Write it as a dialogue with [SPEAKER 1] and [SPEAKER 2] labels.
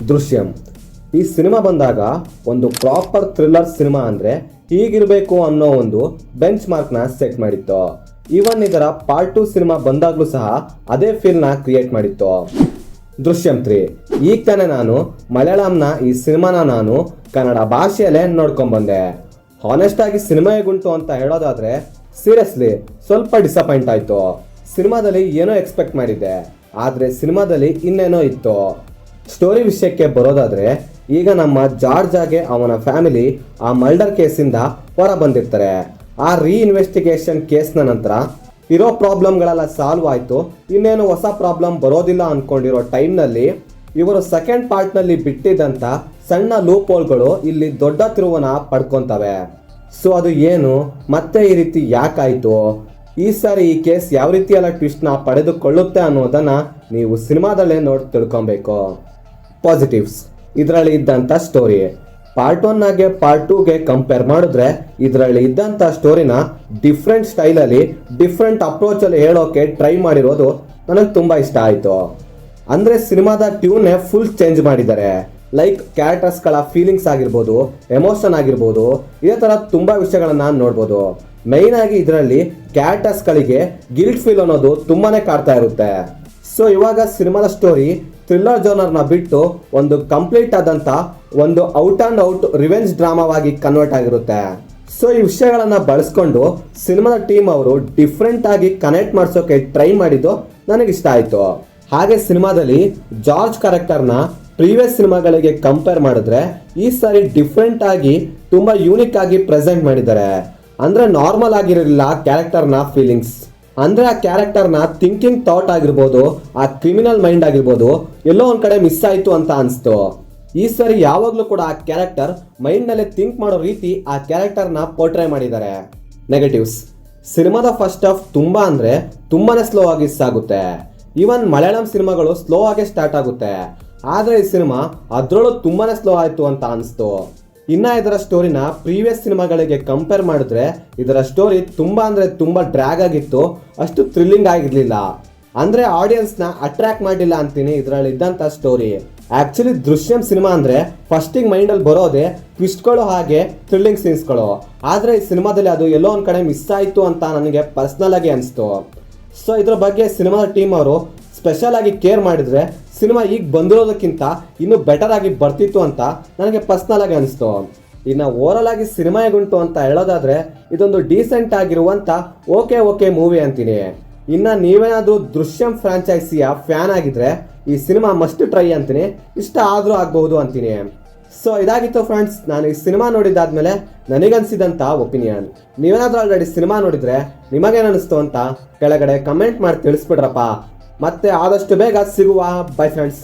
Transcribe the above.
[SPEAKER 1] ದೃಶ್ಯಂ. ಈ ಸಿನಿಮಾ ಬಂದಾಗ ಒಂದು ಪ್ರಾಪರ್ ಥ್ರಿಲ್ಲರ್ ಸಿನಿಮಾ ಅಂದರೆ ಹೀಗಿರಬೇಕು ಅನ್ನೋ ಒಂದು ಬೆಂಚ್ ಮಾರ್ಕ್ನ ಸೆಟ್ ಮಾಡಿತ್ತು. ಈವನ್ ಇದರ ಪಾರ್ಟ್ 2 ಸಿನಿಮಾ ಬಂದಾಗಲೂ ಸಹ ಅದೇ ಫೀಲ್ನ ಕ್ರಿಯೇಟ್ ಮಾಡಿತ್ತು. ದೃಶ್ಯಂ 3 ಈಗ ತಾನೇ ನಾನು ಮಲಯಾಳಂನ ಈ ಸಿನಿಮಾನ ನಾನು ಕನ್ನಡ ಭಾಷೆಯಲ್ಲೇ ನೋಡ್ಕೊಂಡ್ಬಂದೆ. ಹಾನೆಸ್ಟ್ ಆಗಿ ಸಿನಿಮಾ ಹೇಗುಂಟು ಅಂತ ಹೇಳೋದಾದ್ರೆ ಸೀರಿಯಸ್ಲಿ ಸ್ವಲ್ಪ ಡಿಸಪಾಯಿಂಟ್ ಆಯಿತು. ಸಿನಿಮಾದಲ್ಲಿ ಏನೋ ಎಕ್ಸ್ಪೆಕ್ಟ್ ಮಾಡಿದ್ದೆ, ಆದರೆ ಸಿನಿಮಾದಲ್ಲಿ ಇನ್ನೇನೋ ಇತ್ತು. ಸ್ಟೋರಿ ವಿಷಯಕ್ಕೆ ಬರೋದಾದ್ರೆ, ಈಗ ನಮ್ಮ ಜಾರ್ಜಾಗೆ ಅವನ ಫ್ಯಾಮಿಲಿ ಆ ಮರ್ಡರ್ ಕೇಸಿಂದ ಹೊರ ಬಂದಿರ್ತಾರೆ. ಆ ಇನ್ವೆಸ್ಟಿಗೇಷನ್ ಕೇಸ್ನ ನಂತರ ಇರೋ ಪ್ರಾಬ್ಲಮ್ಗಳೆಲ್ಲ ಸಾಲ್ವ್ ಆಯಿತು, ಇನ್ನೇನು ಹೊಸ ಪ್ರಾಬ್ಲಮ್ ಬರೋದಿಲ್ಲ ಅಂದ್ಕೊಂಡಿರೋ ಟೈಮ್ನಲ್ಲಿ ಇವರು ಸೆಕೆಂಡ್ ಪಾರ್ಟ್ನಲ್ಲಿ ಬಿಟ್ಟಿದ್ದಂಥ ಸಣ್ಣ ಲೂಪ್ ಹೋಲ್ಗಳು ಇಲ್ಲಿ ದೊಡ್ಡ ತಿರುವನ್ನ ಪಡ್ಕೊತವೆ. ಸೊ ಅದು ಏನು, ಮತ್ತೆ ಈ ರೀತಿ ಯಾಕಾಯಿತು, ಈ ಸಾರಿ ಈ ಕೇಸ್ ಯಾವ ರೀತಿ ಎಲ್ಲ ಟ್ವಿಸ್ಟ್ನ ಪಡೆದುಕೊಳ್ಳುತ್ತೆ ಅನ್ನೋದನ್ನ ನೀವು ಸಿನಿಮಾದಲ್ಲೇ ನೋಡಿ ತಿಳ್ಕೊಬೇಕು. ಪಾಸಿಟಿವ್ಸ್: ಇದರಲ್ಲಿ ಇದ್ದಂಥ ಸ್ಟೋರಿ ಪಾರ್ಟ್ 1 ಪಾರ್ಟ್ 2ಗೆ ಕಂಪೇರ್ ಮಾಡಿದ್ರೆ ಇದರಲ್ಲಿ ಇದ್ದಂಥ ಸ್ಟೋರಿನ ಡಿಫ್ರೆಂಟ್ ಸ್ಟೈಲಲ್ಲಿ ಡಿಫ್ರೆಂಟ್ ಅಪ್ರೋಚಲ್ಲಿ ಹೇಳೋಕೆ ಟ್ರೈ ಮಾಡಿರೋದು ನನಗೆ ತುಂಬ ಇಷ್ಟ ಆಯಿತು. ಅಂದರೆ ಸಿನಿಮಾದ ಟ್ಯೂನ್ನೇ ಫುಲ್ ಚೇಂಜ್ ಮಾಡಿದ್ದಾರೆ. ಲೈಕ್ ಕ್ಯಾರೆಕ್ಟರ್ಸ್ಗಳ ಫೀಲಿಂಗ್ಸ್ ಆಗಿರ್ಬೋದು, ಎಮೋಷನ್ ಆಗಿರ್ಬೋದು, ಇದೇ ಥರ ತುಂಬ ವಿಷಯಗಳನ್ನು ನೋಡ್ಬೋದು. ಮೈನ್ ಆಗಿ ಇದರಲ್ಲಿ ಕ್ಯಾರೆಕ್ಟರ್ಸ್ಗಳಿಗೆ ಗಿಲ್ಟ್ ಫೀಲ್ ಅನ್ನೋದು ತುಂಬಾ ಕಾಡ್ತಾ ಇರುತ್ತೆ. ಸೊ ಇವಾಗ ಸಿನಿಮಾದ ಸ್ಟೋರಿ ಥ್ರಿಲ್ಲರ್ ಜೋನರ್ನ ಬಿಟ್ಟು ಒಂದು ಕಂಪ್ಲೀಟ್ ಆದಂಥ ಒಂದು ಔಟ್ ಆ್ಯಂಡ್ ಔಟ್ ರಿವೆಂಜ್ ಡ್ರಾಮಾವಾಗಿ ಕನ್ವರ್ಟ್ ಆಗಿರುತ್ತೆ. ಸೊ ಈ ವಿಷಯಗಳನ್ನು ಬಳಸ್ಕೊಂಡು ಸಿನಿಮಾದ ಟೀಮ್ ಅವರು ಡಿಫ್ರೆಂಟ್ ಆಗಿ ಕನೆಕ್ಟ್ ಮಾಡಿಸೋಕೆ ಟ್ರೈ ಮಾಡಿದ್ದು ನನಗಿಷ್ಟ ಆಯಿತು. ಹಾಗೆ ಸಿನಿಮಾದಲ್ಲಿ ಜಾರ್ಜ್ ಕ್ಯಾರೆಕ್ಟರ್ನ ಪ್ರೀವಿಯಸ್ ಸಿನಿಮಾಗಳಿಗೆ ಕಂಪೇರ್ ಮಾಡಿದ್ರೆ ಈ ಸಾರಿ ಡಿಫ್ರೆಂಟ್ ಆಗಿ ತುಂಬ ಯೂನಿಕ್ ಆಗಿ ಪ್ರೆಸೆಂಟ್ ಮಾಡಿದ್ದಾರೆ. ಅಂದರೆ ನಾರ್ಮಲ್ ಆಗಿರಲಿಲ್ಲ ಕ್ಯಾರೆಕ್ಟರ್ನ ಫೀಲಿಂಗ್ಸ್. ಅಂದರೆ ಆ ಕ್ಯಾರೆಕ್ಟರ್ನ ಥಿಂಕಿಂಗ್ ಥಾಟ್ ಆಗಿರ್ಬೋದು, ಆ ಕ್ರಿಮಿನಲ್ ಮೈಂಡ್ ಆಗಿರ್ಬೋದು, ಎಲ್ಲೋ ಒಂದು ಕಡೆ ಮಿಸ್ ಆಯಿತು ಅಂತ ಅನಿಸ್ತು. ಈ ಸರಿ ಯಾವಾಗಲೂ ಕೂಡ ಆ ಕ್ಯಾರೆಕ್ಟರ್ ಮೈಂಡ್ನಲ್ಲೇ ಥಿಂಕ್ ಮಾಡೋ ರೀತಿ ಆ ಕ್ಯಾರೆಕ್ಟರ್ನ ಪೋರ್ಟ್ರೇ ಮಾಡಿದ್ದಾರೆ. ನೆಗೆಟಿವ್ಸ್: ಸಿನಿಮಾದ ಫಸ್ಟ್ ಹಾಫ್ ತುಂಬ ಅಂದರೆ ತುಂಬಾ ಸ್ಲೋ ಆಗಿ ಸಾಗುತ್ತೆ. ಈವನ್ ಮಲಯಾಳಂ ಸಿನಿಮಾಗಳು ಸ್ಲೋ ಆಗಿ ಸ್ಟಾರ್ಟ್ ಆಗುತ್ತೆ, ಆದರೆ ಈ ಸಿನಿಮಾ ಅದರಲ್ಲೂ ತುಂಬಾ ಸ್ಲೋ ಆಯಿತು ಅಂತ ಅನಿಸ್ತು. ಇನ್ನು ಇದರ ಸ್ಟೋರಿನ ಪ್ರೀವಿಯಸ್ ಸಿನಿಮಾಗಳಿಗೆ ಕಂಪೇರ್ ಮಾಡಿದ್ರೆ ಇದರ ಸ್ಟೋರಿ ತುಂಬ ಅಂದರೆ ತುಂಬ ಡ್ರ್ಯಾಗ್ ಆಗಿತ್ತು, ಅಷ್ಟು ಥ್ರಿಲ್ಲಿಂಗ್ ಆಗಿರಲಿಲ್ಲ. ಅಂದರೆ ಆಡಿಯನ್ಸ್ನ ಅಟ್ರ್ಯಾಕ್ಟ್ ಮಾಡಿಲ್ಲ ಅಂತೀನಿ ಇದರಲ್ಲಿ ಇದ್ದಂಥ ಸ್ಟೋರಿ. ಆ್ಯಕ್ಚುಲಿ ದೃಶ್ಯಂ ಸಿನಿಮಾ ಅಂದರೆ ಫಸ್ಟಿಗೆ ಮೈಂಡಲ್ಲಿ ಬರೋದೇ ಟ್ವಿಸ್ಟ್ಗಳು ಹಾಗೆ ಥ್ರಿಲ್ಲಿಂಗ್ ಸೀನ್ಸ್ಗಳು. ಆದರೆ ಈ ಸಿನಿಮಾದಲ್ಲಿ ಅದು ಎಲ್ಲೋ ಒಂದು ಕಡೆ ಮಿಸ್ ಆಯಿತು ಅಂತ ನನಗೆ ಪರ್ಸ್ನಲ್ ಆಗಿ ಅನಿಸ್ತು. ಸೊ ಇದ್ರ ಬಗ್ಗೆ ಸಿನಿಮಾದ ಟೀಮ್ ಅವರು ಸ್ಪೆಷಲ್ ಆಗಿ ಕೇರ್ ಮಾಡಿದರೆ ಸಿನಿಮಾ ಈಗ ಬಂದಿರೋದಕ್ಕಿಂತ ಇನ್ನೂ ಬೆಟರ್ ಆಗಿ ಬರ್ತಿತ್ತು ಅಂತ ನನಗೆ ಪರ್ಸ್ನಲ್ ಆಗಿ ಅನಿಸ್ತು. ಇನ್ನು ಓವರಾಲ್ ಆಗಿ ಸಿನಿಮಾ ಹೇಗುಂಟು ಅಂತ ಹೇಳೋದಾದರೆ ಇದೊಂದು ಡೀಸೆಂಟ್ ಆಗಿರುವಂಥ ಓಕೆ ಮೂವಿ ಅಂತೀನಿ. ಇನ್ನು ನೀವೇನಾದರೂ ದೃಶ್ಯಂ ಫ್ರಾಂಚೈಸಿಯ ಫ್ಯಾನ್ ಆಗಿದ್ರೆ ಈ ಸಿನಿಮಾ ಮಸ್ಟ್ ಟ್ರೈ ಅಂತೀನಿ, ಇಷ್ಟ ಆದರೂ ಆಗಬಹುದು ಅಂತೀನಿ. ಸೊ ಇದಾಗಿತ್ತು ಫ್ರೆಂಡ್ಸ್, ನಾನು ಈ ಸಿನಿಮಾ ನೋಡಿದ್ದಾದ್ಮೇಲೆ ನನಗನ್ಸಿದಂಥ ಒಪಿನಿಯನ್. ನೀವೇನಾದರೂ ಆಲ್ರೆಡಿ ಸಿನಿಮಾ ನೋಡಿದರೆ ನಿಮಗೇನು ಅನಿಸ್ತು ಅಂತ ಕೆಳಗಡೆ ಕಮೆಂಟ್ ಮಾಡಿ ತಿಳಿಸ್ಬಿಡ್ರಪ್ಪ. ಮತ್ತೆ ಆದಷ್ಟು ಬೇಗ ಸಿಗುವ. By friends.